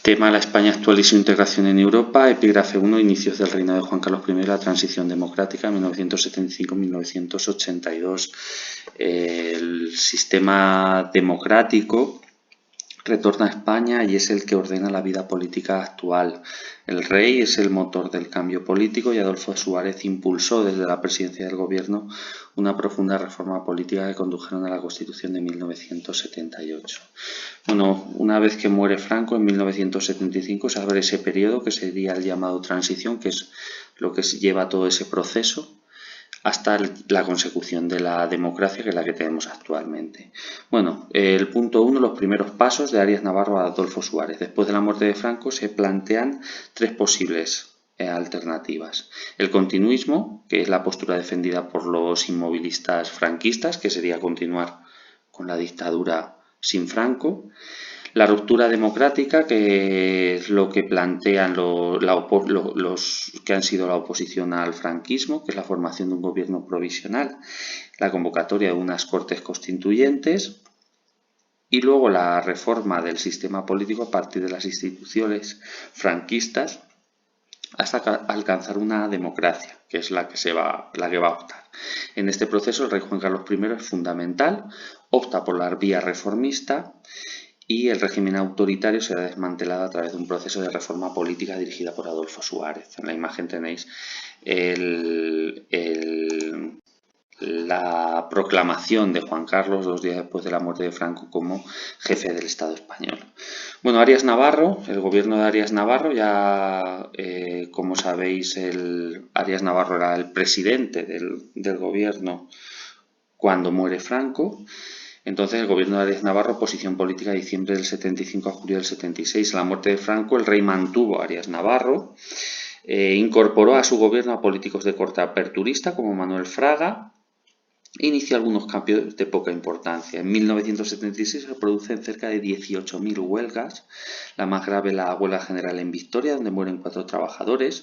Tema: la España actual y su integración en Europa. Epígrafe 1. Inicios del reinado de Juan Carlos I, la transición democrática, 1975-1982. El sistema democrático retorna a España y es el que ordena la vida política actual. El rey es el motor del cambio político y Adolfo Suárez impulsó desde la presidencia del gobierno una profunda reforma política que condujeron a la Constitución de 1978. Bueno, una vez que muere Franco en 1975 se abre ese periodo que sería el llamado transición, que es lo que lleva todo ese proceso hasta la consecución de la democracia, que es la que tenemos actualmente. Bueno, el punto 1, los primeros pasos de Arias Navarro a Adolfo Suárez. Después de la muerte de Franco se plantean tres posibles alternativas. El continuismo, que es la postura defendida por los inmovilistas franquistas, que sería continuar con la dictadura sin Franco. La ruptura democrática, que es lo que plantean los que han sido la oposición al franquismo, que es la formación de un gobierno provisional, la convocatoria de unas cortes constituyentes y luego la reforma del sistema político a partir de las instituciones franquistas hasta alcanzar una democracia, que es la que va a optar. En este proceso el rey Juan Carlos I es fundamental, opta por la vía reformista y el régimen autoritario será desmantelado a través de un proceso de reforma política dirigida por Adolfo Suárez. En la imagen tenéis la proclamación de Juan Carlos 2 días después de la muerte de Franco como jefe del Estado español. Bueno, Arias Navarro, el gobierno de Arias Navarro, ya como sabéis, Arias Navarro era el presidente del gobierno cuando muere Franco. Entonces, el gobierno de Arias Navarro, posición política de diciembre del 75 a julio del 76. A la muerte de Franco, el rey mantuvo a Arias Navarro, incorporó a su gobierno a políticos de corte aperturista como Manuel Fraga, e inició algunos cambios de poca importancia. En 1976 se producen cerca de 18.000 huelgas, la más grave la huelga general en Victoria, donde mueren 4 trabajadores,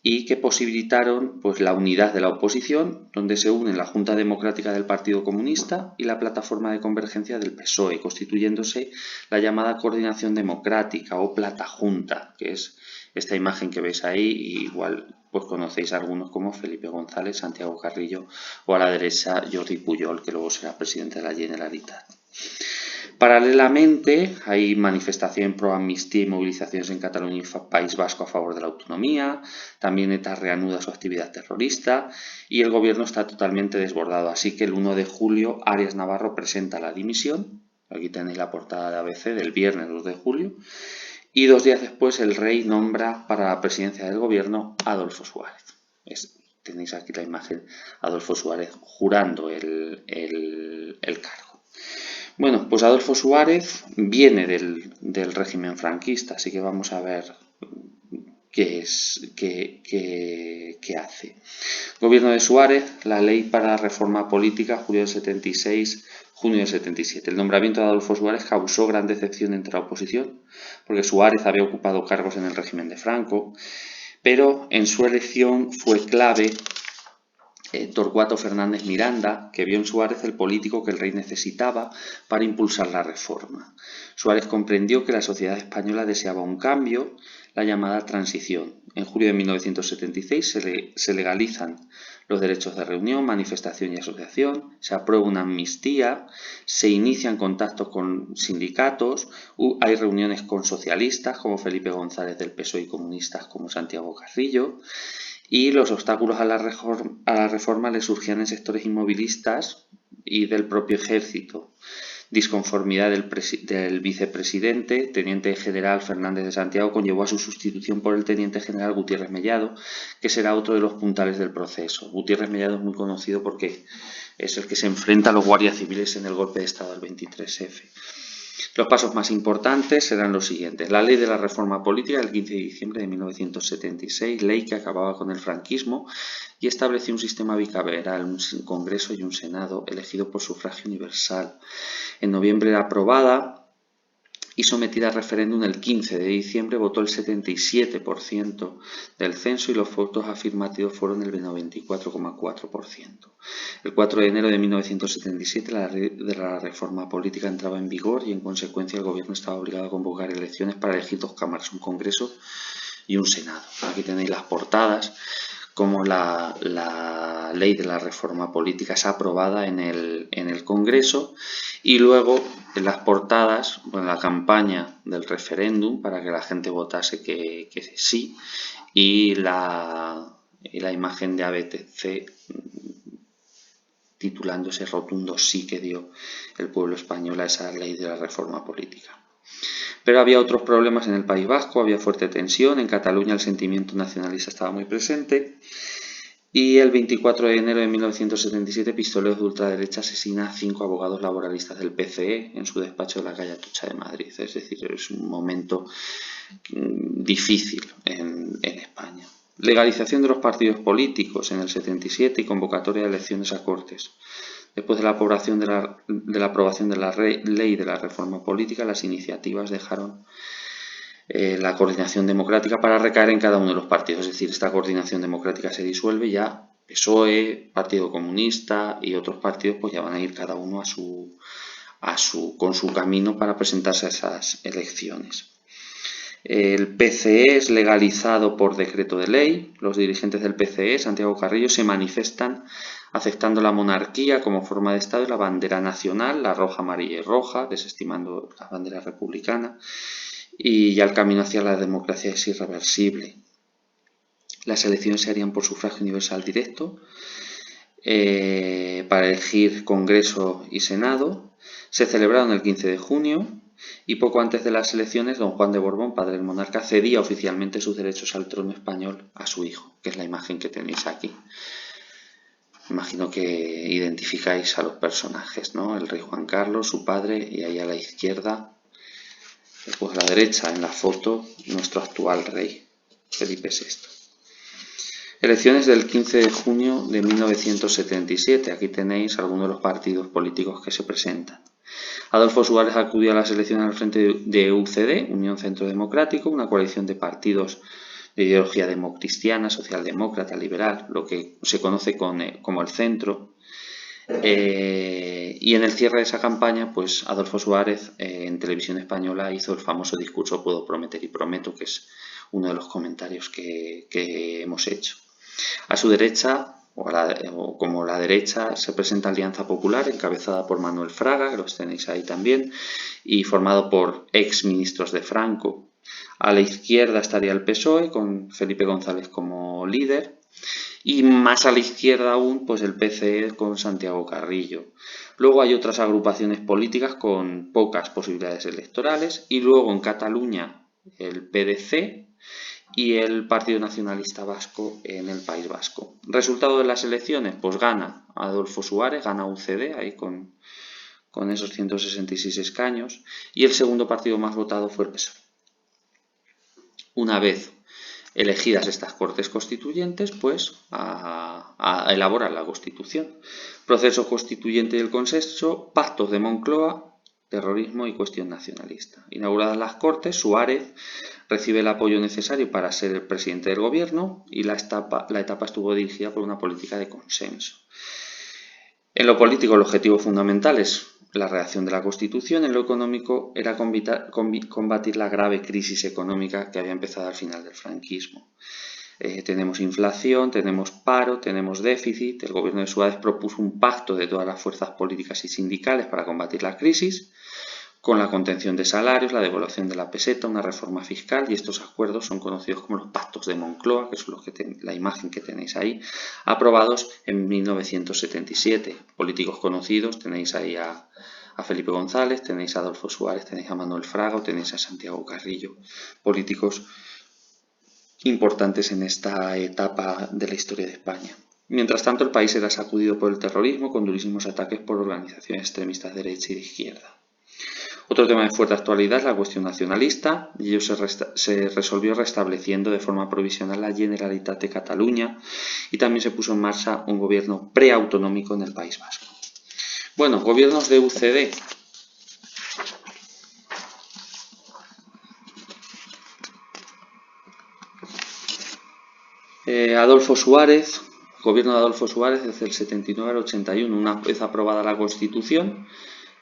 y que posibilitaron pues, la unidad de la oposición, donde se unen la Junta Democrática del Partido Comunista y la Plataforma de Convergencia del PSOE, constituyéndose la llamada Coordinación Democrática o Platajunta, que es esta imagen que veis ahí, y igual pues conocéis a algunos como Felipe González, Santiago Carrillo o a la derecha Jordi Pujol, que luego será presidente de la Generalitat. Paralelamente, hay manifestación pro amnistía y movilizaciones en Cataluña y País Vasco a favor de la autonomía. También ETA reanuda su actividad terrorista y el gobierno está totalmente desbordado. Así que el 1 de julio Arias Navarro presenta la dimisión. Aquí tenéis la portada de ABC del viernes 2 de julio. Y 2 días después el rey nombra para la presidencia del gobierno a Adolfo Suárez. Tenéis aquí la imagen, Adolfo Suárez jurando el cargo. Bueno, pues Adolfo Suárez viene del régimen franquista, así que vamos a ver qué hace. Gobierno de Suárez, la ley para la reforma política, julio del 76, junio del 77. El nombramiento de Adolfo Suárez causó gran decepción entre la oposición, porque Suárez había ocupado cargos en el régimen de Franco, pero en su elección fue clave Torcuato Fernández Miranda, que vio en Suárez el político que el rey necesitaba para impulsar la reforma. Suárez comprendió que la sociedad española deseaba un cambio, la llamada transición. En julio de 1976 se legalizan los derechos de reunión, manifestación y asociación, se aprueba una amnistía, se inician contactos con sindicatos, hay reuniones con socialistas como Felipe González del PSOE y comunistas como Santiago Carrillo. Y los obstáculos a la reforma le surgían en sectores inmovilistas y del propio ejército. Disconformidad del vicepresidente, teniente general Fernández de Santiago, conllevó a su sustitución por el teniente general Gutiérrez Mellado, que será otro de los puntales del proceso. Gutiérrez Mellado es muy conocido porque es el que se enfrenta a los guardias civiles en el golpe de Estado del 23F. Los pasos más importantes serán los siguientes. La ley de la reforma política del 15 de diciembre de 1976, ley que acababa con el franquismo y estableció un sistema bicameral, un Congreso y un Senado elegido por sufragio universal. En noviembre era aprobada y sometida a referéndum el 15 de diciembre, votó el 77% del censo y los votos afirmativos fueron el 94,4%. El 4 de enero de 1977 la ley de la reforma política entraba en vigor y en consecuencia el gobierno estaba obligado a convocar elecciones para elegir 2 cámaras, un Congreso y un Senado. Aquí tenéis las portadas, como la ley de la reforma política es aprobada en el Congreso, y luego en las portadas, bueno, la campaña del referéndum para que la gente votase que sí, y la imagen de ABTC titulándose rotundo sí que dio el pueblo español a esa ley de la reforma política. Pero había otros problemas en el País Vasco, había fuerte tensión, en Cataluña el sentimiento nacionalista estaba muy presente y el 24 de enero de 1977 pistoleros de ultraderecha asesina a 5 abogados laboralistas del PCE en su despacho de la calle Atocha de Madrid. Es decir, es un momento difícil en España. Legalización de los partidos políticos en el 77 y convocatoria de elecciones a Cortes. Después de la aprobación de la ley de la reforma política, las iniciativas dejaron la coordinación democrática para recaer en cada uno de los partidos. Es decir, esta coordinación democrática se disuelve, ya PSOE, Partido Comunista y otros partidos pues ya van a ir cada uno con su camino para presentarse a esas elecciones. El PCE es legalizado por decreto de ley. Los dirigentes del PCE, Santiago Carrillo, se manifiestan aceptando la monarquía como forma de Estado y la bandera nacional, la roja, amarilla y roja, desestimando la bandera republicana, y ya el camino hacia la democracia es irreversible. Las elecciones se harían por sufragio universal directo para elegir Congreso y Senado. Se celebraron el 15 de junio y poco antes de las elecciones don Juan de Borbón, padre del monarca, cedía oficialmente sus derechos al trono español a su hijo, que es la imagen que tenéis aquí. Imagino que identificáis a los personajes, ¿no? El rey Juan Carlos, su padre, y ahí a la izquierda, pues a la derecha en la foto, nuestro actual rey, Felipe VI. Elecciones del 15 de junio de 1977. Aquí tenéis algunos de los partidos políticos que se presentan. Adolfo Suárez acudió a las elecciones al frente de UCD, Unión Centro Democrático, una coalición de partidos de ideología democristiana, socialdemócrata, liberal, lo que se conoce como el centro. Y en el cierre de esa campaña, pues Adolfo Suárez en Televisión Española hizo el famoso discurso "Puedo prometer y prometo", que es uno de los comentarios que hemos hecho. A su derecha, o como la derecha, se presenta Alianza Popular, encabezada por Manuel Fraga, que los tenéis ahí también, y formado por ex ministros de Franco. A la izquierda estaría el PSOE, con Felipe González como líder, y más a la izquierda aún, pues el PCE con Santiago Carrillo. Luego hay otras agrupaciones políticas con pocas posibilidades electorales, y luego en Cataluña el PDC y el Partido Nacionalista Vasco en el País Vasco. Resultado de las elecciones, pues gana Adolfo Suárez, gana UCD, ahí con esos 166 escaños, y el segundo partido más votado fue el PSOE. Una vez elegidas estas Cortes Constituyentes, pues a elaborar la Constitución. Proceso constituyente del consenso, pactos de Moncloa, terrorismo y cuestión nacionalista. Inauguradas las Cortes, Suárez recibe el apoyo necesario para ser el presidente del gobierno y la etapa estuvo dirigida por una política de consenso. En lo político, el objetivo fundamental es la redacción de la Constitución. En lo económico era combatir la grave crisis económica que había empezado al final del franquismo. Tenemos inflación, tenemos paro, tenemos déficit. El gobierno de Suárez propuso un pacto de todas las fuerzas políticas y sindicales para combatir la crisis, con la contención de salarios, la devaluación de la peseta, una reforma fiscal, y estos acuerdos son conocidos como los pactos de Moncloa, que son la imagen que tenéis ahí, aprobados en 1977. Políticos conocidos, tenéis ahí a Felipe González, tenéis a Adolfo Suárez, tenéis a Manuel Fraga o tenéis a Santiago Carrillo, políticos importantes en esta etapa de la historia de España. Mientras tanto, el país era sacudido por el terrorismo, con durísimos ataques por organizaciones extremistas de derecha y de izquierda. Otro tema de fuerte actualidad es la cuestión nacionalista, y ello se resolvió restableciendo de forma provisional la Generalitat de Cataluña, y también se puso en marcha un gobierno preautonómico en el País Vasco. Bueno, gobiernos de UCD. Adolfo Suárez, gobierno de Adolfo Suárez desde el 79 al 81, una vez aprobada la Constitución,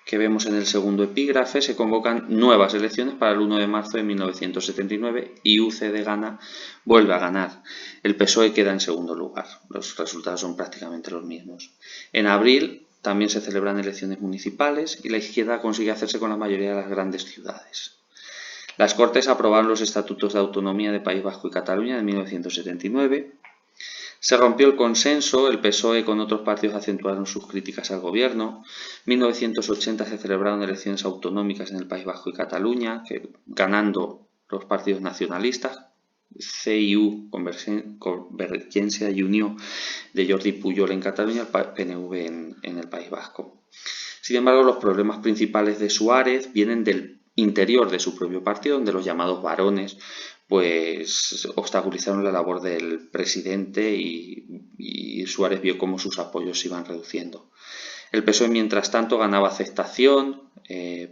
que vemos en el segundo epígrafe, se convocan nuevas elecciones para el 1 de marzo de 1979 y UCD vuelve a ganar. El PSOE queda en segundo lugar. Los resultados son prácticamente los mismos. En abril también se celebran elecciones municipales y la izquierda consigue hacerse con la mayoría de las grandes ciudades. Las Cortes aprobaron los Estatutos de Autonomía de País Vasco y Cataluña de 1979. Se rompió el consenso, el PSOE con otros partidos acentuaron sus críticas al gobierno. En 1980 se celebraron elecciones autonómicas en el País Vasco y Cataluña, ganando los partidos nacionalistas, CiU, Convergencia y Unió, de Jordi Pujol en Cataluña, el PNV en el País Vasco. Sin embargo, los problemas principales de Suárez vienen del interior de su propio partido, donde los llamados varones pues obstaculizaron la labor del presidente y Suárez vio cómo sus apoyos se iban reduciendo. El PSOE, mientras tanto, ganaba aceptación,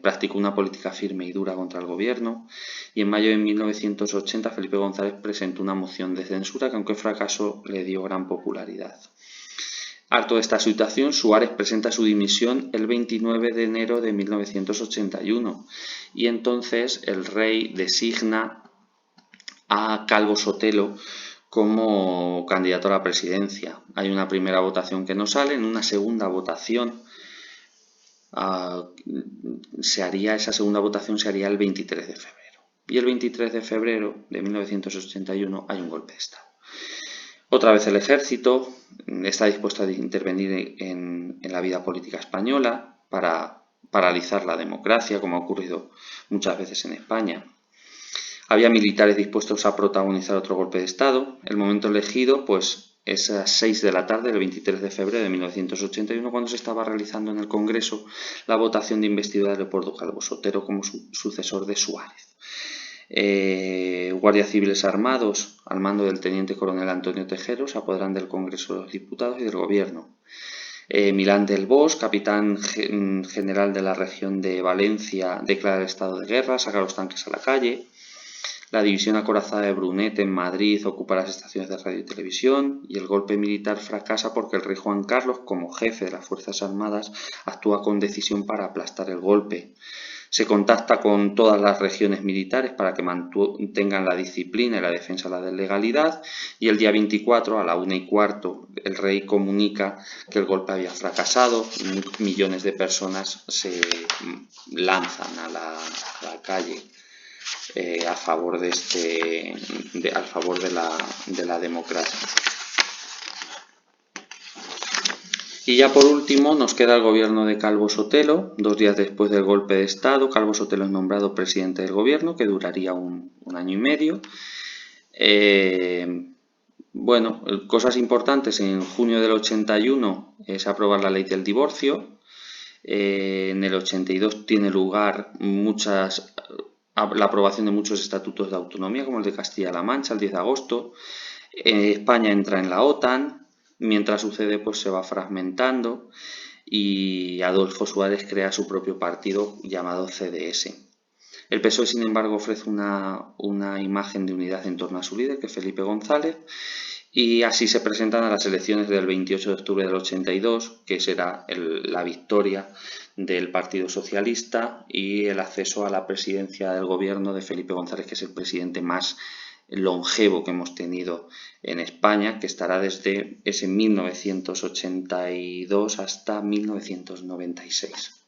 practicó una política firme y dura contra el gobierno y en mayo de 1980 Felipe González presentó una moción de censura que, aunque fracasó, le dio gran popularidad. Harto de esta situación, Suárez presenta su dimisión el 29 de enero de 1981 y entonces el rey designa a Calvo Sotelo como candidato a la presidencia. Hay una primera votación que no sale, en una segunda votación esa segunda votación se haría el 23 de febrero. Y el 23 de febrero de 1981 hay un golpe de Estado. Otra vez el ejército está dispuesto a intervenir en la vida política española para paralizar la democracia, como ha ocurrido muchas veces en España. Había militares dispuestos a protagonizar otro golpe de Estado. El momento elegido pues, es a las 6 de la tarde del 23 de febrero de 1981, cuando se estaba realizando en el Congreso la votación de investidura de Leopoldo Calvo Sotelo como sucesor de Suárez. Guardias civiles armados al mando del teniente coronel Antonio Tejero se apoderan del Congreso de los Diputados y del Gobierno. Milán del Bosch, capitán general de la región de Valencia, declara el estado de guerra, saca los tanques a la calle. La división acorazada de Brunet en Madrid ocupa las estaciones de radio y televisión y el golpe militar fracasa porque el rey Juan Carlos, como jefe de las Fuerzas Armadas, actúa con decisión para aplastar el golpe. Se contacta con todas las regiones militares para que mantengan la disciplina y la defensa de la legalidad y el día 24 a la 1:15 el rey comunica que el golpe había fracasado y millones de personas se lanzan a la calle a favor de la democracia. Y ya por último nos queda el gobierno de Calvo Sotelo. 2 días después del golpe de Estado, Calvo Sotelo es nombrado presidente del gobierno, que duraría un año y medio. Bueno, cosas importantes. En junio del 81 se aprueba la ley del divorcio. En el 82 tiene lugar la aprobación de muchos estatutos de autonomía, como el de Castilla-La Mancha, el 10 de agosto. España entra en la OTAN. Mientras sucede, pues se va fragmentando y Adolfo Suárez crea su propio partido llamado CDS. El PSOE, sin embargo, ofrece una imagen de unidad en torno a su líder, que es Felipe González, y así se presentan a las elecciones del 28 de octubre del 82, que será la victoria del Partido Socialista y el acceso a la presidencia del gobierno de Felipe González, que es el presidente más longevo que hemos tenido en España, que estará desde ese 1982 hasta 1996.